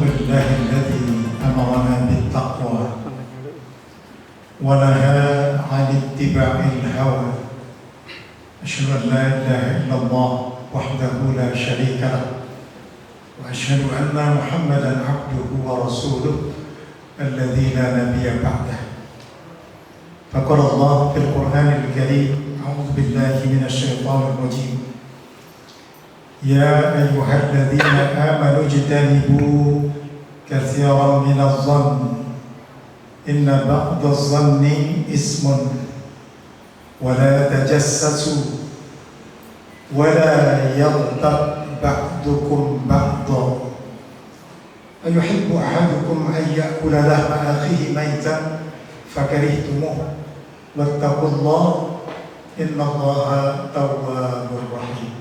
الحمد لله الذي أمرنا بالتقوى ونهى عن اتباع الهوى. أشهد أن لا إله إلا الله وحده لا شريك له وأشهد أن محمدا عبده ورسوله الذي لا نبي بعده. فقال الله في القرآن الكريم: أعوذ بالله من الشيطان الرجيم. يا أيها الذين آمنوا اجتنبوا كثيرا من الظن إن بعض الظن إثم ولا تجسسوا ولا يغتب بعضكم بعضا أيحب أحدكم أن يأكل لحم أخيه ميتا فكرهتموه واتقوا الله إن الله تواب رحيم.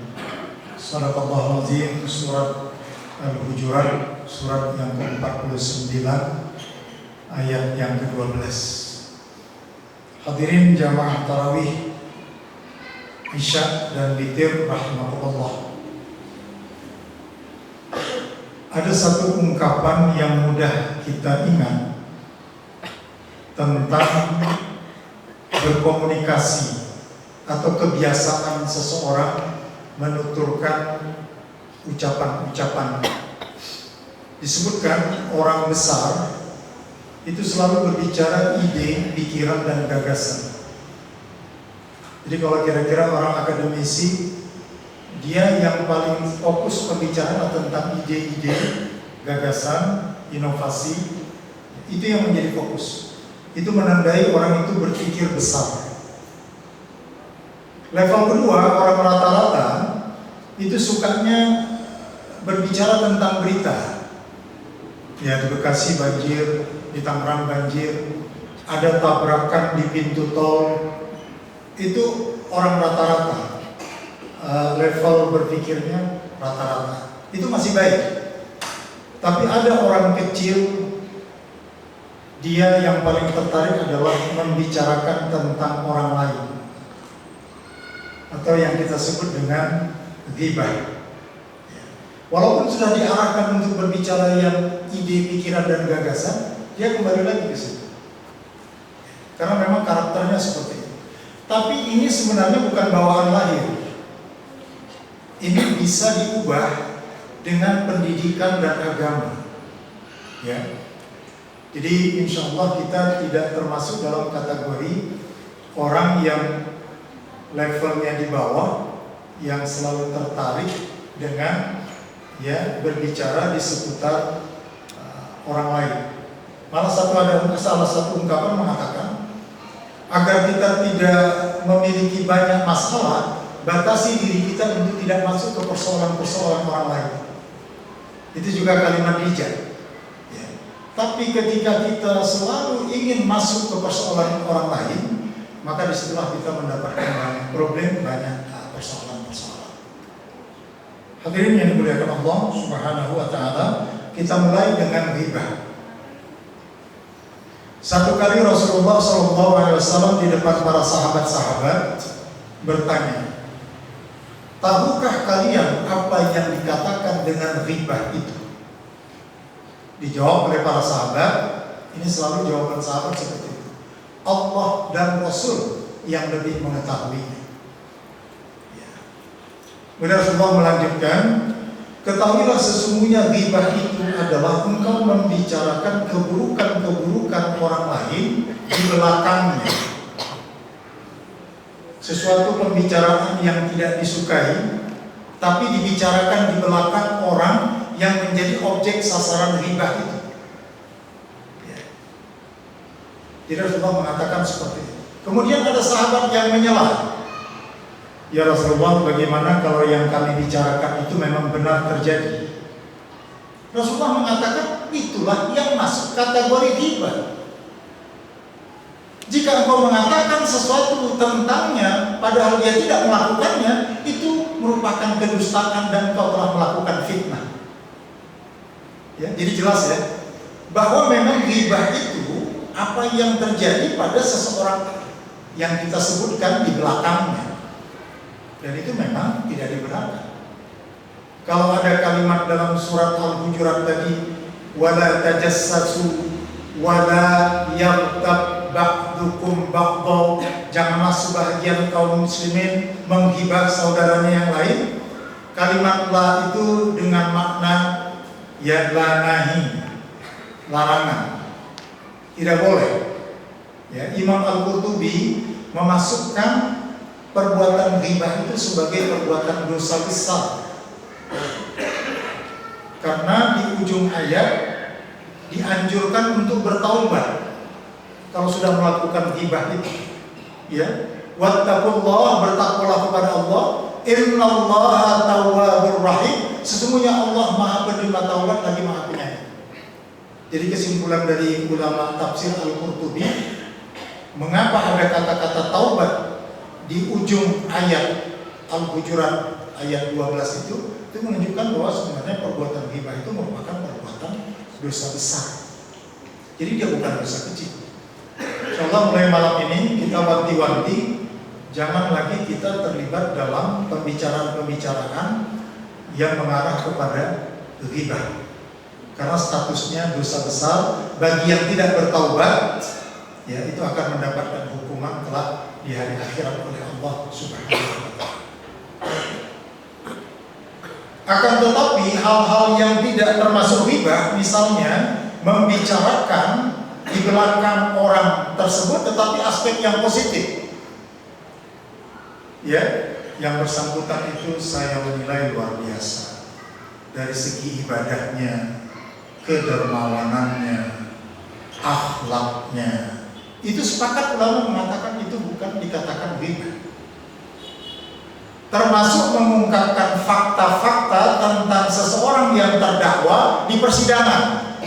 Sadaqallahul Azim. Surat Al-Hujurat, surat yang ke-49, ayat yang ke-12. Hadirin jamaah tarawih Isya dan Witir rahimakumullah. Ada satu ungkapan yang mudah kita ingat tentang berkomunikasi atau kebiasaan seseorang menuturkan ucapan-ucapan. Disebutkan orang besar itu selalu berbicara ide, pikiran, dan gagasan. Jadi kalau kira-kira orang akademisi, dia yang paling fokus pembicaraan tentang ide-ide, gagasan, inovasi, itu yang menjadi fokus. Itu menandai orang itu berpikir besar. Level kedua, orang rata-rata itu sukanya berbicara tentang berita. Ya, di Bekasi banjir, di Tangerang banjir, ada tabrakan di pintu tol. Itu orang rata-rata, level berpikirnya rata-rata. Itu masih baik. Tapi ada orang kecil, dia yang paling tertarik adalah membicarakan tentang orang lain, atau yang kita sebut dengan ghibah. Walaupun sudah diarahkan untuk berbicara yang ide, pikiran, dan gagasan, dia kembali lagi ke situ. Karena memang karakternya seperti itu. Tapi ini sebenarnya bukan bawaan lahir. Ini bisa diubah dengan pendidikan dan agama. Ya. Jadi insya Allah kita tidak termasuk dalam kategori orang yang levelnya di bawah, yang selalu tertarik dengan berbicara di seputar orang lain. Malah salah satu ungkapan mengatakan, agar kita tidak memiliki banyak masalah, batasi diri kita untuk tidak masuk ke persoalan-persoalan orang lain. Itu juga kalimat bijak. Ya. Tapi ketika kita selalu ingin masuk ke persoalan orang lain, maka disitulah kita mendapatkan banyak problem, banyak persoalan-persoalan. Hadirin yang dimuliakan Allah Subhanahu wa Ta'ala, kita mulai dengan ghibah. Satu kali Rasulullah SAW di depan para sahabat-sahabat bertanya, tahukah kalian apa yang dikatakan dengan ghibah itu? Dijawab oleh para sahabat. Ini selalu jawaban sahabat seperti itu: Allah dan Rasul yang lebih mengetahuinya. Kemudian Rasulullah melanjutkan, ketahuilah sesungguhnya ghibah itu adalah engkau membicarakan keburukan-keburukan orang lain di belakangnya. Sesuatu pembicaraan yang tidak disukai, tapi dibicarakan di belakang orang yang menjadi objek sasaran ghibah itu. Jadi Rasulullah mengatakan seperti itu. Kemudian ada sahabat yang menyela, ya Rasulullah, bagaimana kalau yang kami bicarakan itu memang benar terjadi? Rasulullah mengatakan, itulah yang masuk kategori ghibah. Jika engkau mengatakan sesuatu tentangnya padahal dia tidak melakukannya, itu merupakan kedustaan dan engkau telah melakukan fitnah. Ya, jadi jelas ya, bahwa memang ghibah itu apa yang terjadi pada seseorang yang kita sebutkan di belakangnya. Dan itu memang tidak dibenarkan. Kalau ada kalimat dalam surat Al-Hujurat tadi, wala tajassasu wala yaghtab ba'dukum ba'dha. Janganlah sebahagian kaum muslimin menghibah saudaranya yang lain. Kalimat la itu dengan makna ya la nahi, larangan, tidak boleh. Ya, Imam Al-Qurtubi memasukkan perbuatan ghibah itu sebagai perbuatan dosa besar. Karena di ujung ayat dianjurkan untuk bertaubat kalau sudah melakukan ghibah itu. Ya, wattaqullah, bertakwalah kepada Allah. Innallaha tawwabur rahim. Sesungguhnya Allah Maha penerima taubat lagi Maha Penyayang. Jadi kesimpulan dari ulama tafsir Al-Qurtubi, mengapa ada kata-kata taubat di ujung ayat Al-Hujurat ayat 12 itu menunjukkan bahwa sebenarnya perbuatan ghibah itu merupakan perbuatan dosa besar. Jadi dia bukan dosa kecil. Insyaallah mulai malam ini kita wanti-wanti, jangan lagi kita terlibat dalam pembicaraan-pembicaraan yang mengarah kepada ghibah. Karena statusnya dosa besar, bagi yang tidak bertaubat, ya itu akan mendapatkan hukuman kelak di hari akhirat oleh Allah Subhanahu wa taala. Akan tetapi hal-hal yang tidak termasuk ghibah, misalnya membicarakan di belakang orang tersebut tetapi aspek yang positif. Ya, yang bersangkutan itu saya menilai luar biasa dari segi ibadahnya, kedermawanannya, akhlaknya. Itu sepakat ulama mengatakan itu bukan dikatakan ghibah. Termasuk mengungkapkan fakta-fakta tentang seseorang yang terdakwa di persidangan.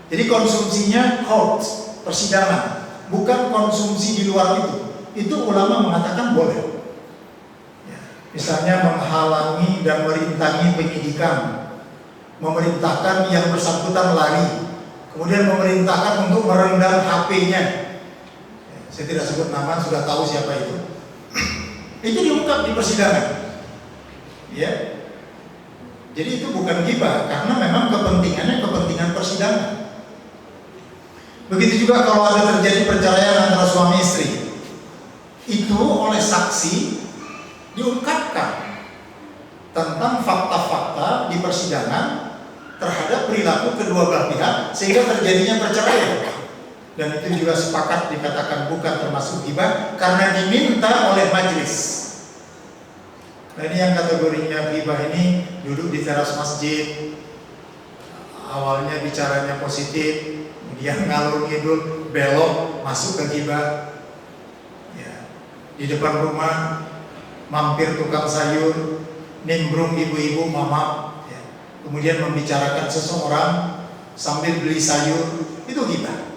Jadi konsumsinya court, persidangan, bukan konsumsi di luar itu. Itu ulama mengatakan boleh. Ya, misalnya menghalangi dan merintangi penyidikan, memerintahkan yang bersangkutan lari, kemudian memerintahkan untuk merendam HP-nya. Ya, saya tidak sebut nama, sudah tahu siapa itu. Itu diungkap di persidangan. Ya. Jadi itu bukan ghibah karena memang kepentingannya kepentingan persidangan. Begitu juga kalau ada terjadi perceraian antara suami istri, itu oleh saksi diungkapkan tentang fakta-fakta di persidangan terhadap perilaku kedua belah pihak sehingga terjadinya perceraian. Dan itu juga sepakat dikatakan bukan termasuk ghibah karena diminta oleh majelis. Nah ini yang kategorinya ghibah ini duduk di teras masjid, awalnya bicaranya positif, kemudian ngalur ngidul belok masuk ke ghibah. Ya. Di depan rumah mampir tukang sayur, nimbrung ibu-ibu mama, ya. Kemudian membicarakan seseorang sambil beli sayur, itu ghibah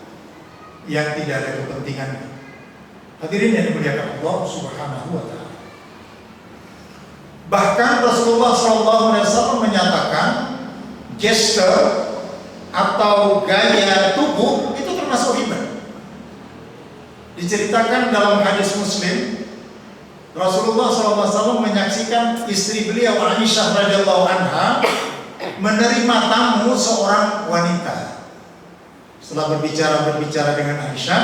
yang tidak ada kepentingannya. Hadirin yang dimuliakan Allah Subhanahu wa taala. Bahkan Rasulullah SAW menyatakan gesture atau gaya tubuh itu termasuk ghibah. Diceritakan dalam hadis Muslim, Rasulullah SAW menyaksikan istri beliau Aisyah radhiyallahu anha menerima tamu seorang wanita. Setelah berbicara dengan Aisyah,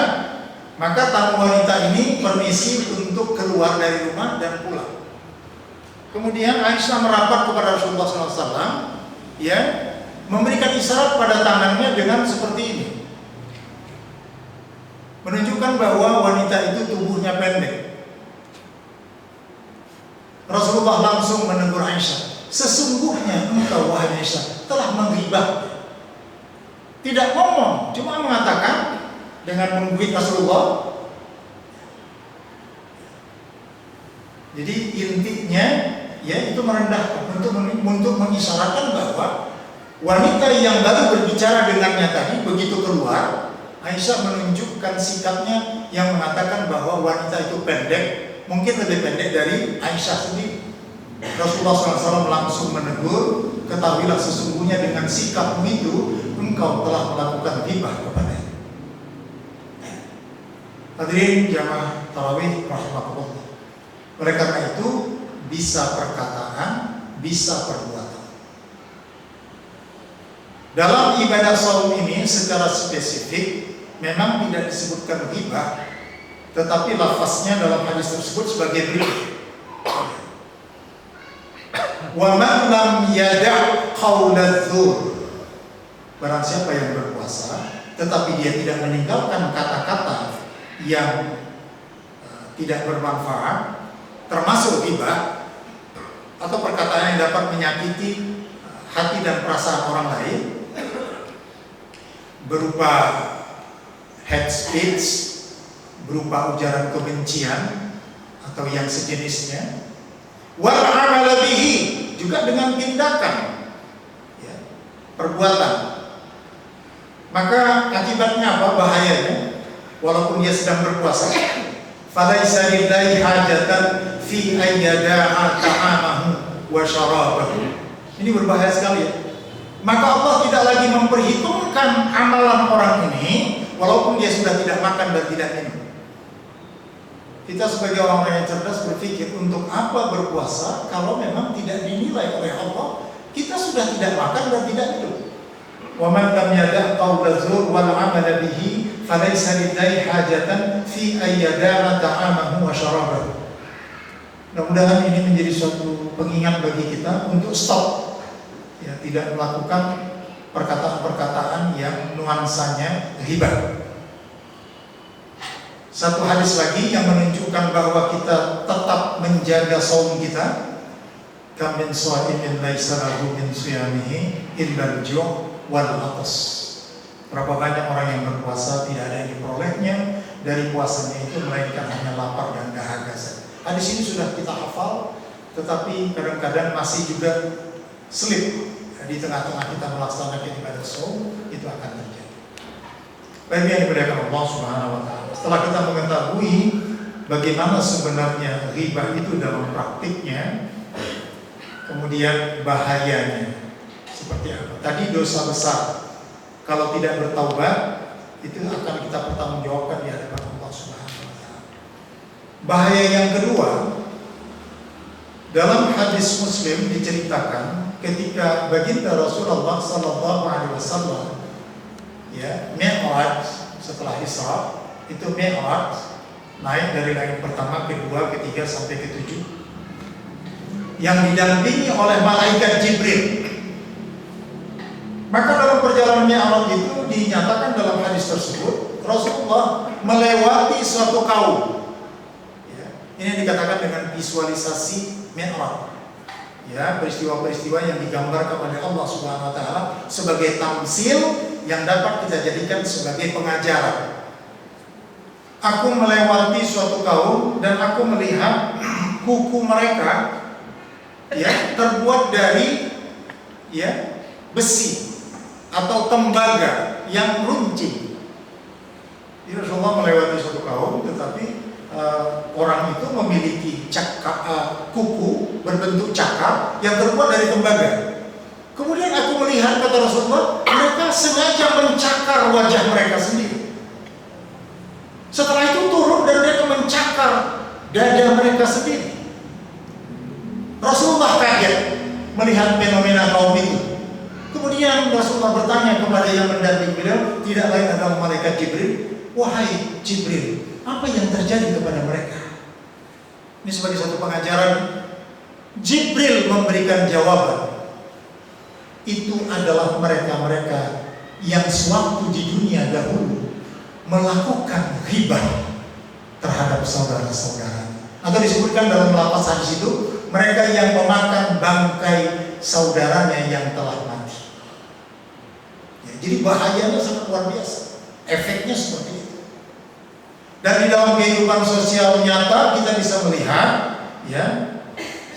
maka tamu wanita ini permisi untuk keluar dari rumah dan pulang. Kemudian Aisyah merapat kepada Rasulullah SAW, ya, memberikan isyarat pada tangannya dengan seperti ini, menunjukkan bahwa wanita itu tubuhnya pendek. Rasulullah langsung menegur Aisyah, sesungguhnya engkau wahai Aisyah telah menghibah. Tidak ngomong, cuma mengatakan dengan menggigit Rasulullah. Jadi intinya ya itu merendahkan untuk mengisyaratkan bahwa wanita yang baru berbicara dengannya tadi begitu keluar, Aisyah menunjukkan sikapnya yang mengatakan bahwa wanita itu pendek, mungkin lebih pendek dari Aisyah sendiri. Rasulullah SAW langsung menegur, ketahuilah sesungguhnya dengan sikapmu itu engkau telah melakukan ghibah kepadanya. Hadirin jamaah tarawih rahmatullah. Oleh karena itu bisa perkataan, bisa perbuatan. Dalam ibadah saum ini secara spesifik memang tidak disebutkan ghibah, tetapi lafaznya dalam hadis tersebut sebagai berikut. Wa man lam yada' qaula dzur. Barang siapa yang berpuasa tetapi dia tidak meninggalkan kata-kata yang tidak bermanfaat, termasuk ghibah atau perkataan yang dapat menyakiti hati dan perasaan orang lain, berupa hate speech, berupa ujaran kebencian atau yang sejenisnya, wal amala bihi, juga dengan tindakan, ya, perbuatan. Maka akibatnya apa? Bahayanya, walaupun dia sedang berpuasa, falaisa lillahi hajatan fi ayyada'a ta'amahu wa syarabahu. Ini berbahaya sekali, ya. Maka Allah tidak lagi memperhitungkan amalan orang ini walaupun dia sudah tidak makan dan tidak minum. Kita sebagai orang yang cerdas berpikir, untuk apa berpuasa kalau memang tidak dinilai oleh Allah kita sudah tidak makan dan tidak minum. Wa man lam yada' qaula dzur wal 'amala bihi falaysa lillahi hajatan fi ayyada'a ta'amahu wa syarabahu. Mudah-mudahan ini menjadi suatu pengingat bagi kita untuk stop, ya, tidak melakukan perkataan-perkataan yang nuansanya ghibah. Satu hadis lagi yang menunjukkan bahwa kita tetap menjaga saum kita. Kam min sha'imin laisa lahu min shiyamihi illa al-ju' wal 'atas. Berapa banyak orang yang berpuasa tidak ada yang diperolehnya dari puasanya itu melainkan hanya lapar dan dahaga saja. Hadis ini sudah kita hafal, tetapi kadang-kadang masih juga slip di tengah-tengah kita melaksanakan ibadah saum, itu akan terjadi. Baik yang dimuliakan Allah Subhanahu wa taala. Setelah kita mengetahui bagaimana sebenarnya ghibah itu dalam praktiknya, kemudian bahayanya seperti apa? Tadi dosa besar, kalau tidak bertaubat itu akan kita pertanggungjawabkan di hadapan Allah Subhanahu wa taala. Bahaya yang kedua, dalam hadis Muslim diceritakan ketika baginda Rasulullah sallallahu alaihi wasallam, ya, Mi'raj setelah Isra, itu Mi'raj naik dari langit pertama, kedua, ketiga sampai ketujuh, yang didampingi oleh malaikat Jibril. Maka dalam perjalanan Mi'raj itu dinyatakan dalam hadis tersebut Rasulullah melewati suatu kaum. Ini dikatakan dengan visualisasi Mi'raj, ya, peristiwa-peristiwa yang digambarkan oleh Allah Subhanahu wa taala sebagai tamsil yang dapat kita jadikan sebagai pengajaran. Aku melewati suatu kaum dan aku melihat kuku mereka, ya, terbuat dari, ya, besi atau tembaga yang runcing. Jadi Rasulullah melewati suatu kaum, tetapi orang itu memiliki kuku berbentuk cakar yang terbuat dari tembaga. Kemudian aku melihat, kata Rasulullah, mereka sengaja mencakar wajah mereka sendiri. Setelah itu turun dan mereka mencakar dada mereka sendiri. Rasulullah kaget melihat fenomena kaum itu. Kemudian Rasulullah bertanya kepada yang mendampingi beliau, tidak lain adalah malaikat Jibril. Wahai Jibril, apa yang terjadi kepada mereka? Ini sebagai satu pengajaran. Jibril memberikan jawaban. Itu adalah mereka-mereka yang sewaktu di dunia dahulu melakukan ghibah terhadap saudara-saudara. Atau disebutkan dalam lafaz hadis itu, mereka yang memakan bangkai saudaranya yang telah mati. Ya, jadi bahayanya sangat luar biasa. Efeknya seperti itu. Dan di dalam kehidupan sosial nyata kita bisa melihat, ya,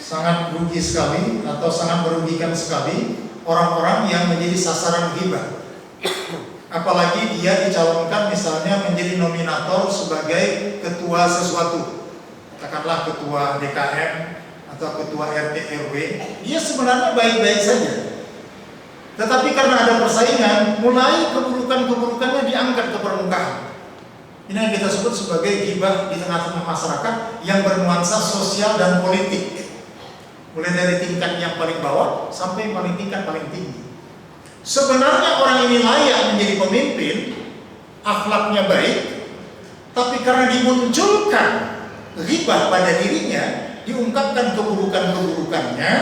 sangat rugi sekali atau sangat merugikan sekali orang-orang yang menjadi sasaran ghibah. Apalagi dia dicalonkan misalnya menjadi nominator sebagai ketua sesuatu, katakanlah ketua DKM atau ketua RT RW. Dia sebenarnya baik-baik saja, tetapi karena ada persaingan, mulai keburukan-keburukannya diangkat ke permukaan. Ini yang kita sebut sebagai ghibah di tengah-tengah masyarakat yang bernuansa sosial dan politik, mulai dari tingkat yang paling bawah sampai paling tingkat paling tinggi. Sebenarnya orang ini layak menjadi pemimpin, akhlaknya baik, tapi karena dimunculkan ghibah pada dirinya, diungkapkan keburukan-keburukannya,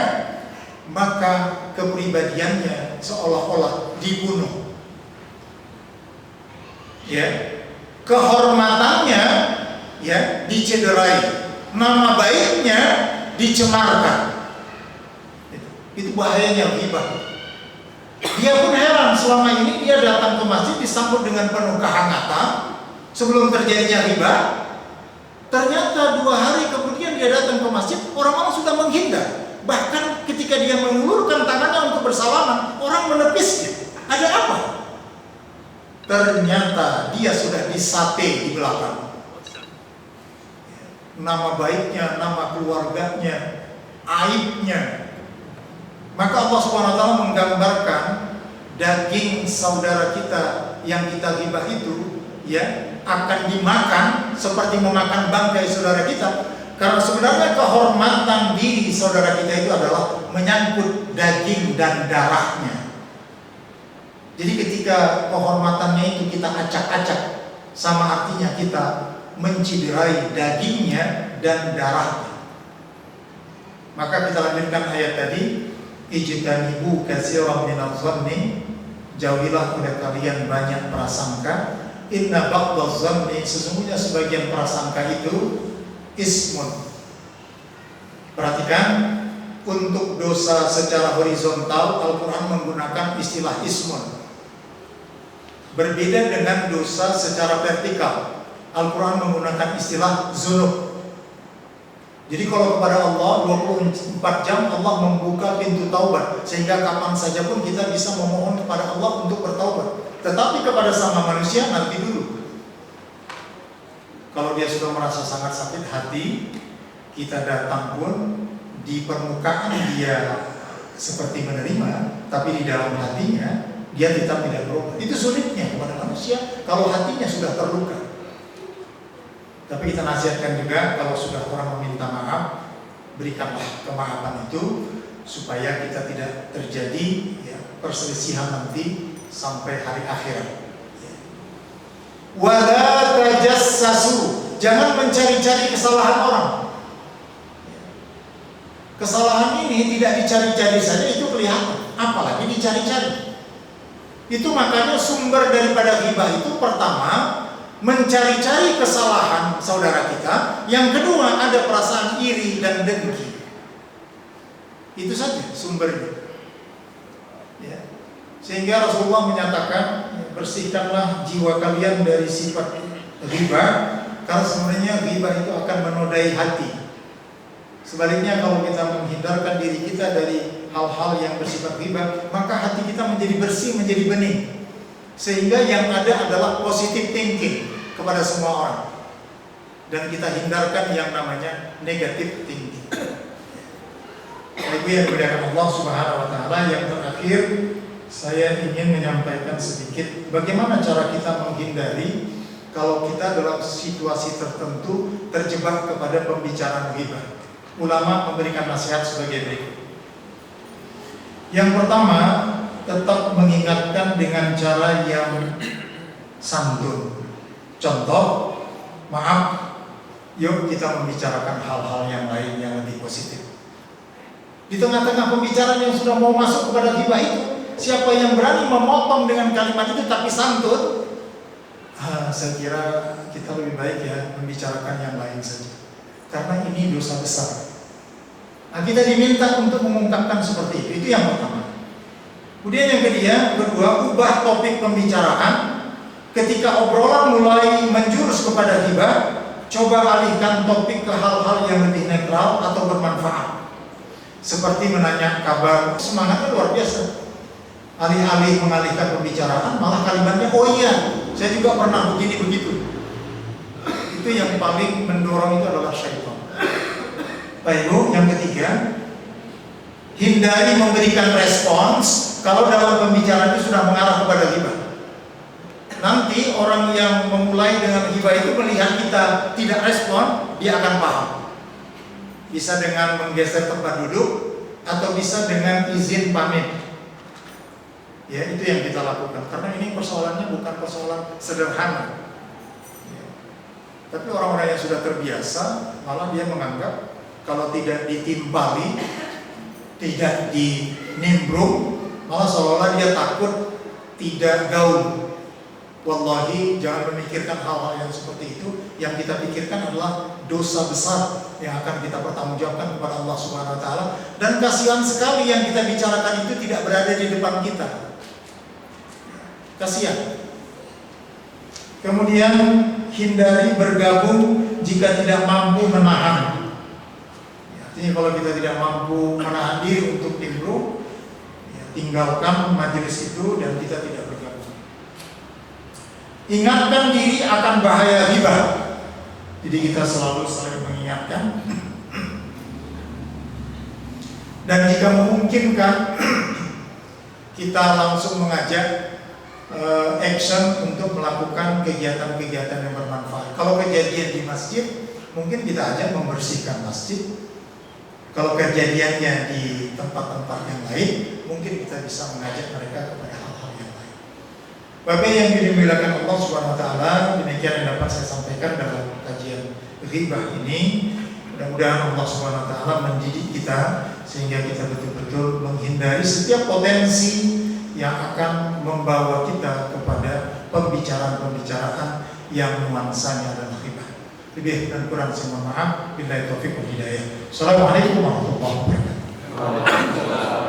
maka kepribadiannya seolah-olah dibunuh. Ya, kehormatannya ya dicederai, nama baiknya dicemarkan. Itu bahayanya ghibah. Dia pun heran, selama ini dia datang ke masjid disambut dengan penuh kehangatan sebelum terjadinya ghibah. Ternyata 2 hari kemudian dia datang ke masjid, orang-orang sudah menghindar. Bahkan ketika dia mengulurkan tangannya untuk bersalaman, orang menepisnya. Ada apa? Ternyata dia sudah disate di belakang. Nama baiknya, nama keluarganya, aibnya. Maka Allah SWT menggambarkan daging saudara kita yang kita ghibah itu ya akan dimakan seperti memakan bangkai saudara kita, karena sebenarnya kehormatan diri saudara kita itu adalah menyangkut daging dan darahnya. Jadi ketika kehormatannya itu kita acak-acak, sama artinya kita menciderai dagingnya dan darahnya. Maka kita lanjutkan ayat tadi, ijtanibu katsiran minadh-dhanni, jauhilah oleh kalian banyak prasangka, inna ba'dadh-dhanni, sesungguhnya sebagian prasangka itu ismun. Perhatikan, untuk dosa secara horizontal Al-Quran menggunakan istilah ismun. Berbeda dengan dosa secara vertikal, Al-Quran menggunakan istilah zunub. Jadi kalau kepada Allah 24 jam Allah membuka pintu taubat, sehingga kapan saja pun kita bisa memohon kepada Allah untuk bertaubat. Tetapi kepada sama manusia nanti dulu. Kalau dia sudah merasa sangat sakit hati, kita datang pun di permukaan dia seperti menerima, tapi di dalam hatinya dia tetap tidak berubah. Itu sulitnya kepada manusia kalau hatinya sudah terluka. Tapi kita nasihatkan juga, kalau sudah orang meminta maaf, berikanlah kemaafan itu supaya kita tidak terjadi ya, perselisihan nanti sampai hari akhirat. Wala tajassasu, jangan mencari-cari kesalahan orang. Kesalahan ini tidak dicari-cari saja, itu kelihatan, apalagi dicari-cari. Itu makanya sumber daripada ghibah itu pertama mencari-cari kesalahan saudara kita, yang kedua ada perasaan iri dan dengki. Itu saja sumbernya. Ya. Sehingga Rasulullah menyatakan, bersihkanlah jiwa kalian dari sifat ghibah, karena sebenarnya ghibah itu akan menodai hati. Sebaliknya kalau kita menghindarkan diri kita dari hal-hal yang bersifat ghibah, maka hati kita menjadi bersih, menjadi bening. Sehingga yang ada adalah positive thinking kepada semua orang, dan kita hindarkan yang namanya negative thinking. Ibu yang dimuliakan Allah Subhanahu wa Ta'ala, yang terakhir saya ingin menyampaikan sedikit bagaimana cara kita menghindari kalau kita dalam situasi tertentu terjebak kepada pembicaraan ghibah. Ulama memberikan nasihat sebagai berikut. Yang pertama, tetap mengingatkan dengan cara yang santun. Contoh, maaf, yuk kita membicarakan hal-hal yang lain yang lebih positif. Di tengah-tengah pembicaraan yang sudah mau masuk kepada ghibah itu, siapa yang berani memotong dengan kalimat itu tapi santun, saya kira kita lebih baik ya membicarakan yang lain saja, karena ini dosa besar. Nah, kita diminta untuk mengungkapkan seperti itu yang pertama. Kemudian yang kedua, ubah topik pembicaraan. Ketika obrolan mulai menjurus kepada ghibah, coba alihkan topik ke hal-hal yang lebih netral atau bermanfaat. Seperti menanya kabar, semangatnya luar biasa. Alih-alih mengalihkan pembicaraan, malah kalimatnya, oh iya, saya juga pernah begini begitu. Itu yang paling mendorong itu adalah syaitan. Baik Bu, yang ketiga, hindari memberikan respons kalau dalam pembicaraan itu sudah mengarah kepada ghibah. Nanti orang yang memulai dengan ghibah itu melihat kita tidak respon, dia akan paham. Bisa dengan menggeser tempat duduk, atau bisa dengan izin pamit. Ya, itu yang kita lakukan. Karena ini persoalannya bukan persoalan sederhana. Ya. Tapi orang-orang yang sudah terbiasa, malah dia menganggap kalau tidak ditimpali, tidak dinimbrung, malah seolah-olah dia takut tidak gaul. Wallahi, jangan memikirkan hal-hal yang seperti itu. Yang kita pikirkan adalah dosa besar yang akan kita pertanggungjawabkan kepada Allah Subhanahu wa taala. Dan kasihan sekali yang kita bicarakan itu tidak berada di depan kita. Kasihan. Kemudian hindari bergabung jika tidak mampu menahan. Artinya kalau kita tidak mampu menahan diri untuk nimbrung, ya, tinggalkan majelis itu dan kita tidak bergabung. Ingatkan diri akan bahaya riba. Jadi kita selalu saling mengingatkan. Dan jika memungkinkan, kita langsung mengajak action untuk melakukan kegiatan-kegiatan yang bermanfaat. Kalau kejadian di masjid, mungkin kita ajak membersihkan masjid. Kalau kejadiannya di tempat-tempat yang lain, mungkin kita bisa mengajak mereka kepada hal-hal yang lain. Bapak yang dimuliakan Allah Subhanahu wa taala, demikian yang dapat saya sampaikan dalam kajian ghibah ini. Mudah-mudahan Allah Subhanahu wa taala mendidik kita sehingga kita betul-betul menghindari setiap potensi yang akan membawa kita kepada pembicaraan-pembicaraan yang nuansanya adalah ghibah. Lebih dan kurang saya mohon maaf. Billahi taufiq wal hidayah. Assalamualaikum warahmatullahi wabarakatuh.